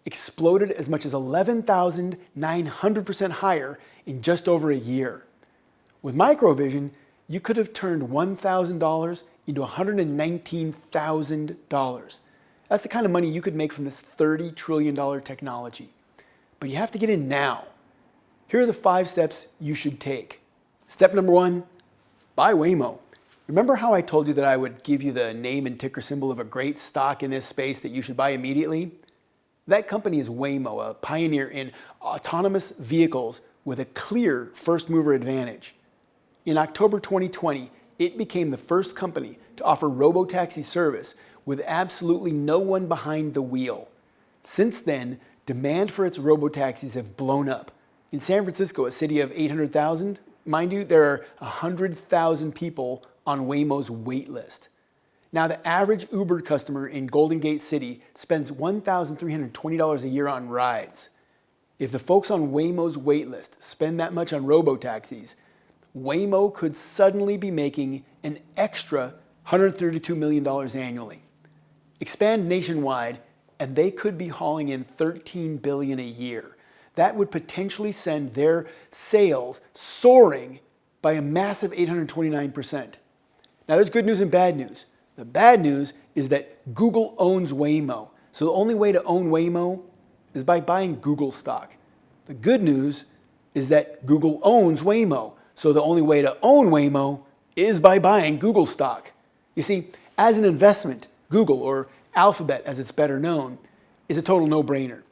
exploded as much as 11,900% higher in just over a year. With Microvision, you could have turned $1,000 into $119,000. That's the kind of money you could make from this $30 trillion technology. But you have to get in now. Here are the 5 steps you should take. Step number 1, buy Waymo. Remember how I told you that I would give you the name and ticker symbol of a great stock in this space that you should buy immediately? That company is Waymo, a pioneer in autonomous vehicles with a clear first mover advantage. In October 2020, it became the first company to offer robotaxi service with absolutely no one behind the wheel. Since then, demand for its robotaxis have blown up. In San Francisco, a city of 800,000, mind you, there are 100,000 people on Waymo's wait list. Now, the average Uber customer in Golden Gate City spends $1,320 a year on rides. If the folks on Waymo's wait list spend that much on robotaxis, Waymo could suddenly be making an extra $132 million annually. Expand nationwide, and they could be hauling in $13 billion a year. That would potentially send their sales soaring by a massive 829%. Now, there's good news and bad news. The bad news is that Google owns Waymo. So the only way to own Waymo is by buying Google stock. The good news is that Google owns Waymo. So the only way to own Waymo is by buying Google stock. You see, as an investment, Google, or Alphabet as it's better known, is a total no-brainer.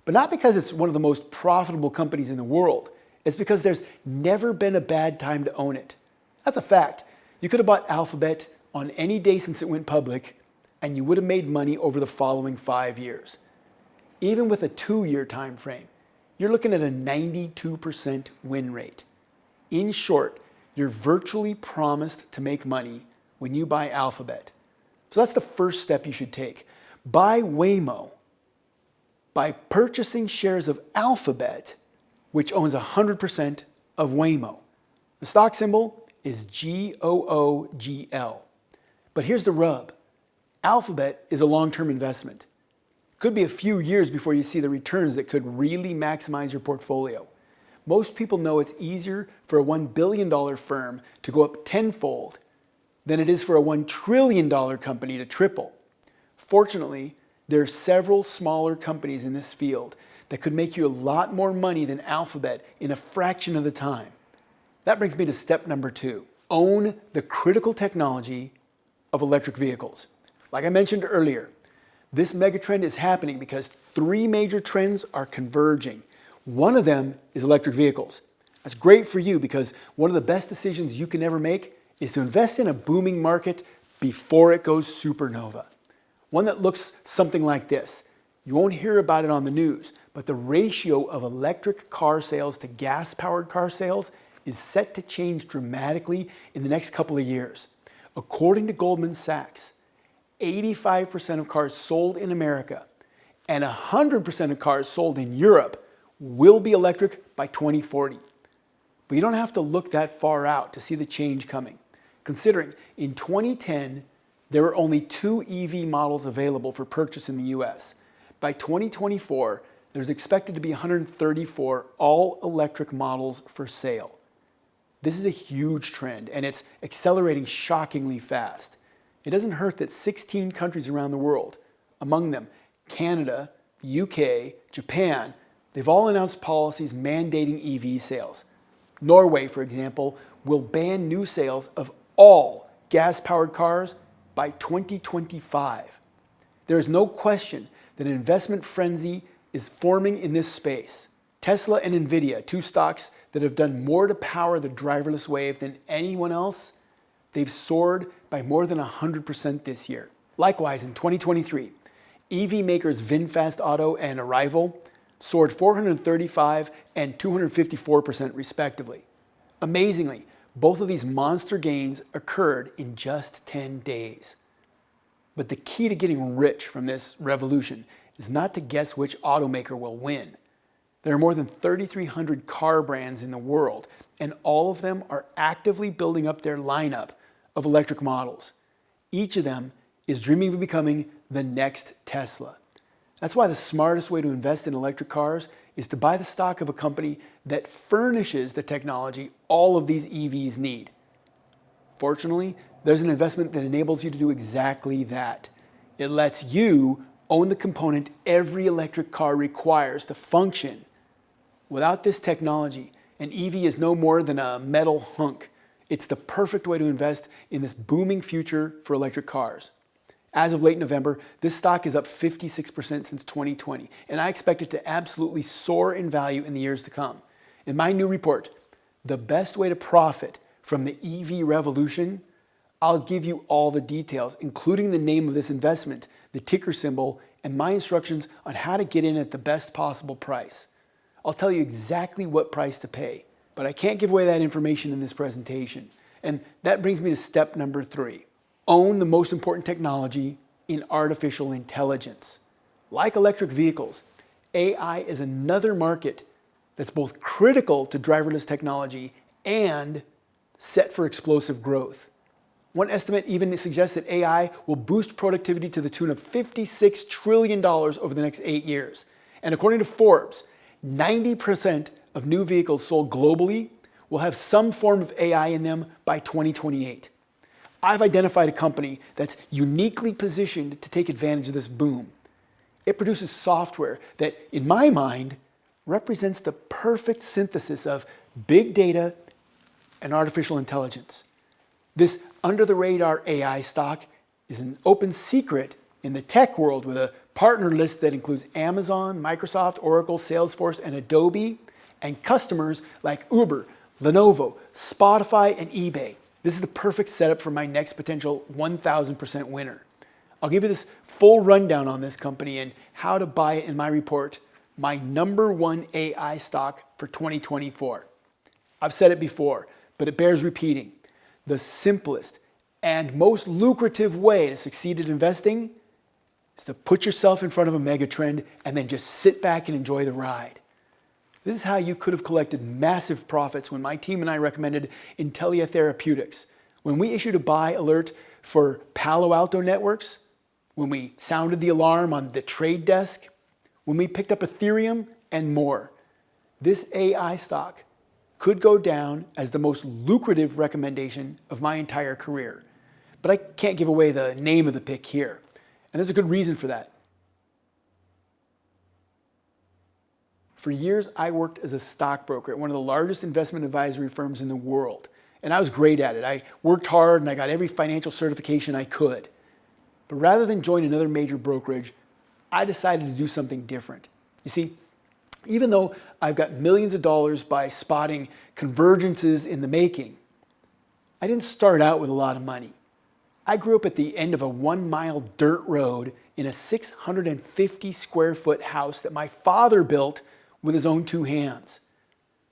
But not because it's one of the most profitable companies in the world. It's because there's never been a bad time to own it. That's a fact. You could have bought Alphabet on any day since it went public, and you would have made money over the following 5 years. Even with a 2-year time frame, you're looking at a 92% win rate. In short, you're virtually promised to make money when you buy Alphabet. So that's the first step you should take. Buy Waymo by purchasing shares of Alphabet, which owns 100% of Waymo. The stock symbol is GOOGL. But here's the rub. Alphabet is a long-term investment. Could be a few years before you see the returns that could really maximize your portfolio. Most people know it's easier for a $1 billion firm to go up tenfold than it is for a $1 trillion company to triple. Fortunately, there are several smaller companies in this field that could make you a lot more money than Alphabet in a fraction of the time. That brings me to step number 2. Own the critical technology of electric vehicles. Like I mentioned earlier, this megatrend is happening because 3 major trends are converging. One of them is electric vehicles. That's great for you because one of the best decisions you can ever make is to invest in a booming market before it goes supernova. One that looks something like this. You won't hear about it on the news, but the ratio of electric car sales to gas-powered car sales is set to change dramatically in the next couple of years. According to Goldman Sachs, 85% of cars sold in America and 100% of cars sold in Europe will be electric by 2040. But you don't have to look that far out to see the change coming. Considering in 2010, there were only 2 EV models available for purchase in the US. By 2024, there's expected to be 134 all-electric models for sale. This is a huge trend, and it's accelerating shockingly fast. It doesn't hurt that 16 countries around the world, among them Canada, the UK, Japan, they've all announced policies mandating EV sales. Norway, for example, will ban new sales of all gas-powered cars by 2025. There is no question that an investment frenzy is forming in this space. Tesla and Nvidia, two stocks that have done more to power the driverless wave than anyone else, they've soared by more than 100% this year. Likewise, in 2023, EV makers VinFast Auto and Arrival soared 435 and 254% respectively. Amazingly, both of these monster gains occurred in just 10 days. But the key to getting rich from this revolution is not to guess which automaker will win. There are more than 3,300 car brands in the world, and all of them are actively building up their lineup of electric models. Each of them is dreaming of becoming the next Tesla. That's why the smartest way to invest in electric cars is to buy the stock of a company that furnishes the technology all of these EVs need. Fortunately, there's an investment that enables you to do exactly that. It lets you own the component every electric car requires to function. Without this technology, an EV is no more than a metal hunk. It's the perfect way to invest in this booming future for electric cars. As of late November, this stock is up 56% since 2020, and I expect it to absolutely soar in value in the years to come. In my new report, The Best Way to Profit from the EV Revolution, I'll give you all the details, including the name of this investment, the ticker symbol, and my instructions on how to get in at the best possible price. I'll tell you exactly what price to pay, but I can't give away that information in this presentation. And that brings me to step number 3. Own the most important technology in artificial intelligence. Like electric vehicles, AI is another market that's both critical to driverless technology and set for explosive growth. One estimate even suggests that AI will boost productivity to the tune of $56 trillion over the next 8 years. And according to Forbes, 90% of new vehicles sold globally will have some form of AI in them by 2028. I've identified a company that's uniquely positioned to take advantage of this boom. It produces software that, in my mind, represents the perfect synthesis of big data and artificial intelligence. This under-the-radar AI stock is an open secret in the tech world with a partner list that includes Amazon, Microsoft, Oracle, Salesforce, and Adobe, and customers like Uber, Lenovo, Spotify, and eBay. This is the perfect setup for my next potential 1,000% winner. I'll give you this full rundown on this company and how to buy it in my report, my #1 AI stock for 2024. I've said it before, but it bears repeating. The simplest and most lucrative way to succeed at investing is to put yourself in front of a mega trend and then just sit back and enjoy the ride. This is how you could have collected massive profits when my team and I recommended Intellia Therapeutics, when we issued a buy alert for Palo Alto Networks, when we sounded the alarm on the trade desk, when we picked up Ethereum, and more. This AI stock could go down as the most lucrative recommendation of my entire career. But I can't give away the name of the pick here. And there's a good reason for that. For years, I worked as a stockbroker at one of the largest investment advisory firms in the world. And I was great at it. I worked hard and I got every financial certification I could. But rather than join another major brokerage, I decided to do something different. You see, even though I've got millions of dollars by spotting convergences in the making, I didn't start out with a lot of money. I grew up at the end of a 1-mile dirt road in a 650 square foot house that my father built with his own 2 hands.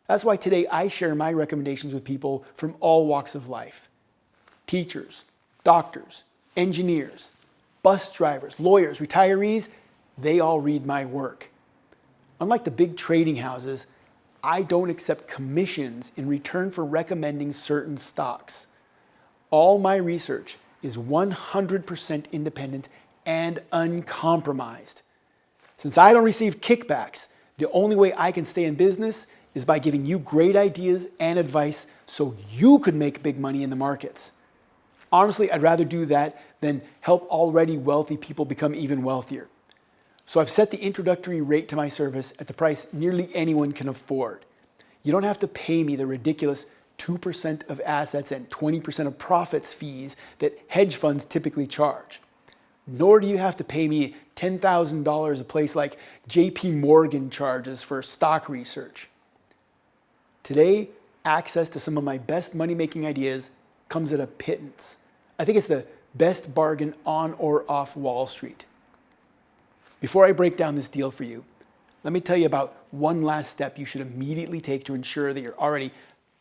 That's why today I share my recommendations with people from all walks of life. Teachers, doctors, engineers, bus drivers, lawyers, retirees, they all read my work. Unlike the big trading houses, I don't accept commissions in return for recommending certain stocks. All my research is 100% independent and uncompromised. Since I don't receive kickbacks, the only way I can stay in business is by giving you great ideas and advice so you could make big money in the markets. Honestly, I'd rather do that than help already wealthy people become even wealthier. So I've set the introductory rate to my service at the price nearly anyone can afford. You don't have to pay me the ridiculous 2% of assets and 20% of profits fees that hedge funds typically charge. Nor do you have to pay me $10,000 a place like JP Morgan charges for stock research. Today, access to some of my best money-making ideas comes at a pittance. I think it's the best bargain on or off Wall Street. Before I break down this deal for you, let me tell you about one last step you should immediately take to ensure that you're already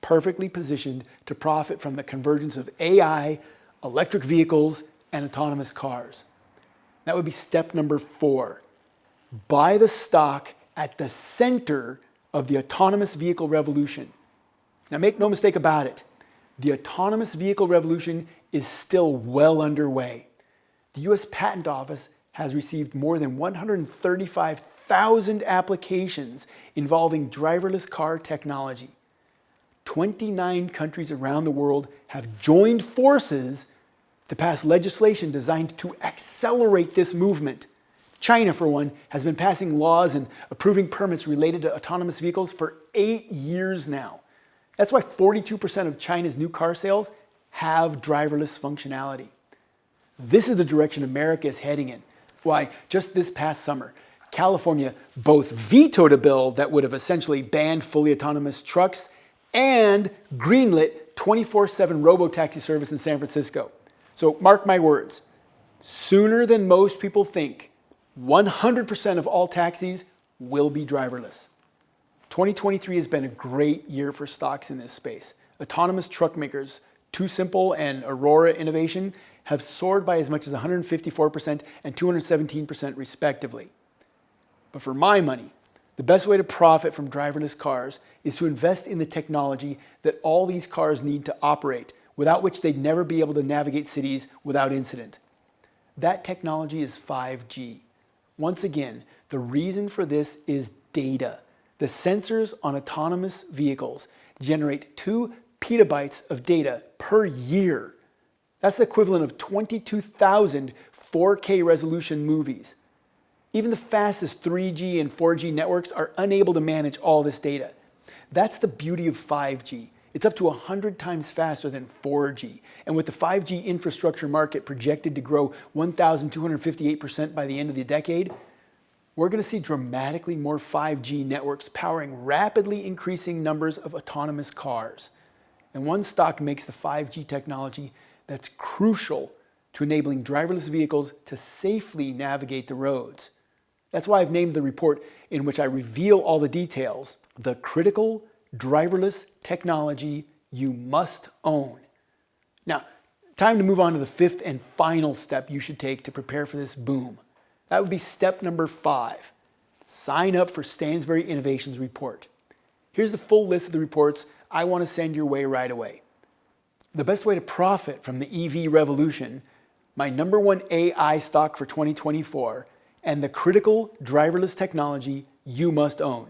perfectly positioned to profit from the convergence of AI, electric vehicles, and autonomous cars. That would be step number 4. Buy the stock at the center of the autonomous vehicle revolution. Now, make no mistake about it, the autonomous vehicle revolution is still well underway. The US Patent Office has received more than 135,000 applications involving driverless car technology. 29 countries around the world have joined forces to pass legislation designed to accelerate this movement. China, for one, has been passing laws and approving permits related to autonomous vehicles for 8 years now. That's why 42% of China's new car sales have driverless functionality. This is the direction America is heading in. Why, just this past summer, California both vetoed a bill that would have essentially banned fully autonomous trucks and greenlit 24/7 robotaxi service in San Francisco. So mark my words, sooner than most people think, 100% of all taxis will be driverless. 2023 has been a great year for stocks in this space. Autonomous truck makers, TuSimple and Aurora Innovation, have soared by as much as 154% and 217% respectively. But for my money, the best way to profit from driverless cars is to invest in the technology that all these cars need to operate, without which they'd never be able to navigate cities without incident. That technology is 5G. Once again, the reason for this is data. The sensors on autonomous vehicles generate 2 petabytes of data per year. That's the equivalent of 22,000 4K resolution movies. Even the fastest 3G and 4G networks are unable to manage all this data. That's the beauty of 5G. It's up to 100 times faster than 4G. And with the 5G infrastructure market projected to grow 1,258% by the end of the decade, we're going to see dramatically more 5G networks powering rapidly increasing numbers of autonomous cars. And one stock makes the 5G technology that's crucial to enabling driverless vehicles to safely navigate the roads. That's why I've named the report, in which I reveal all the details, the critical driverless technology you must own. Now, time to move on to the 5th and final step you should take to prepare for this boom. That would be step number 5. Sign up for Stansberry Innovations report. Here's the full list of the reports I want to send your way right away. The best way to profit from the EV revolution, my number 1 AI stock for 2024, and the critical driverless technology you must own.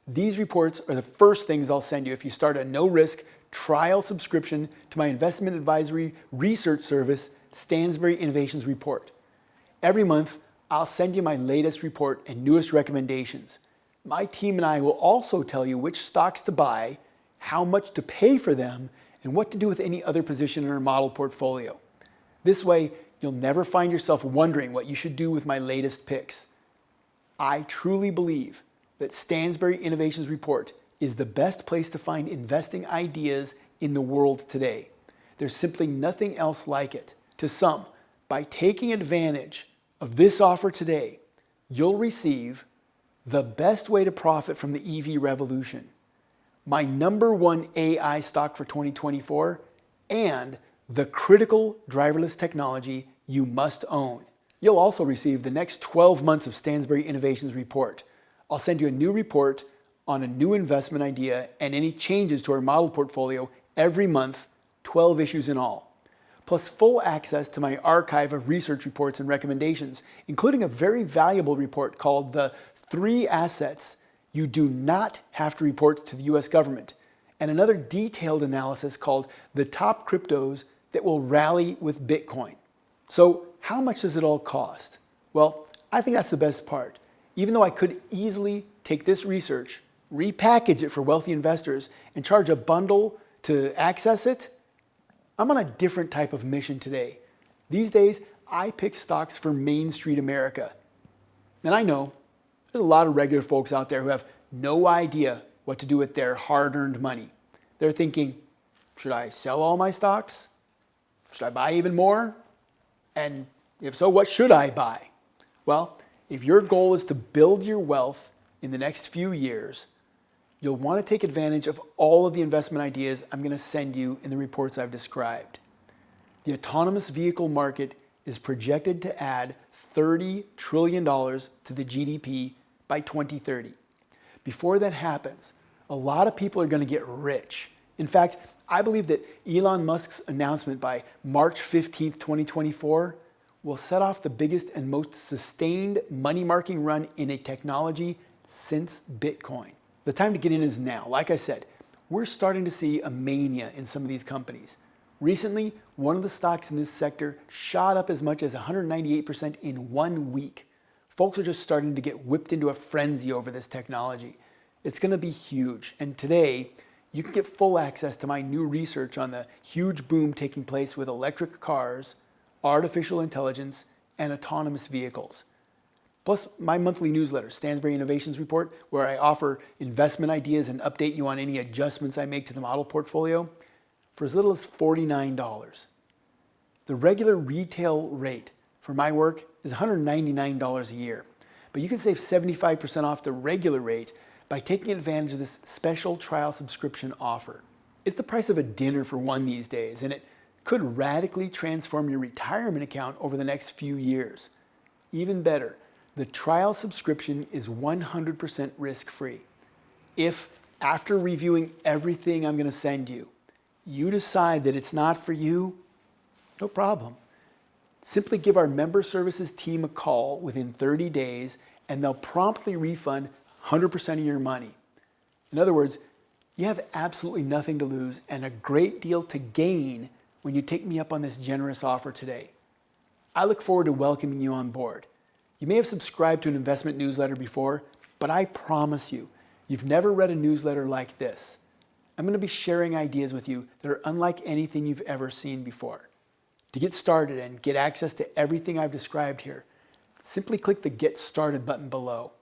These reports are the first things I'll send you if you start a no-risk trial subscription to my investment advisory research service, Stansberry Innovations Report. Every month, I'll send you my latest report and newest recommendations. My team and I will also tell you which stocks to buy, how much to pay for them, and what to do with any other position in our model portfolio. This way, you'll never find yourself wondering what you should do with my latest picks. I truly believe that Stansberry Innovations Report is the best place to find investing ideas in the world today. There's simply nothing else like it. To some, by taking advantage of this offer today, you'll receive the best way to profit from the EV revolution, my number 1 AI stock for 2024, and the critical driverless technology you must own. You'll also receive the next 12 months of Stansberry Innovations Report. I'll send you a new report on a new investment idea and any changes to our model portfolio every month, 12 issues in all. Plus full access to my archive of research reports and recommendations, including a very valuable report called the 3 Assets You Do Not Have to Report to the US Government, and another detailed analysis called the Top Cryptos that will rally with Bitcoin. So how much does it all cost? Well, I think that's the best part. Even though I could easily take this research, repackage it for wealthy investors, and charge a bundle to access it, I'm on a different type of mission today. These days, I pick stocks for Main Street America. And I know there's a lot of regular folks out there who have no idea what to do with their hard-earned money. They're thinking, should I sell all my stocks? Should I buy even more? And if so, what should I buy? Well, if your goal is to build your wealth in the next few years, you'll want to take advantage of all of the investment ideas I'm going to send you in the reports I've described. The autonomous vehicle market is projected to add $30 trillion to the GDP by 2030. Before that happens, a lot of people are going to get rich. In fact, I believe that Elon Musk's announcement by March 15th, 2024 will set off the biggest and most sustained money-making run in a technology since Bitcoin. The time to get in is now. Like I said, we're starting to see a mania in some of these companies. Recently, one of the stocks in this sector shot up as much as 198% in 1 week. Folks are just starting to get whipped into a frenzy over this technology. It's going to be huge. And today, you can get full access to my new research on the huge boom taking place with electric cars, artificial intelligence, and autonomous vehicles. Plus my monthly newsletter, Stansberry Innovations Report, where I offer investment ideas and update you on any adjustments I make to the model portfolio for as little as $49. The regular retail rate for my work is $199 a year, but you can save 75% off the regular rate by taking advantage of this special trial subscription offer. It's the price of a dinner for one these days, and it could radically transform your retirement account over the next few years. Even better, the trial subscription is 100% risk-free. If, after reviewing everything I'm going to send you, you decide that it's not for you, no problem. Simply give our member services team a call within 30 days and they'll promptly refund 100% of your money. In other words, you have absolutely nothing to lose and a great deal to gain when you take me up on this generous offer today. I look forward to welcoming you on board. You may have subscribed to an investment newsletter before, but I promise you, you've never read a newsletter like this. I'm going to be sharing ideas with you that are unlike anything you've ever seen before. To get started and get access to everything I've described here, simply click the Get Started button below.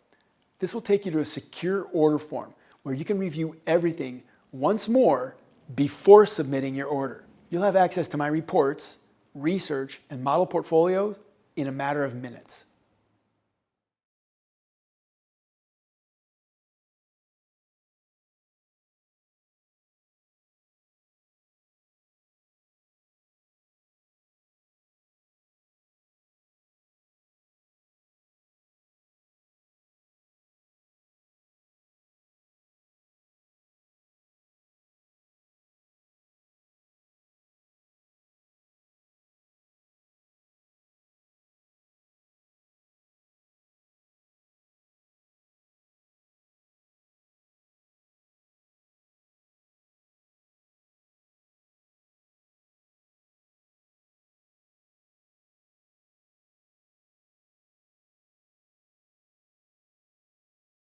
This will take you to a secure order form where you can review everything once more before submitting your order. You'll have access to my reports, research, and model portfolios in a matter of minutes.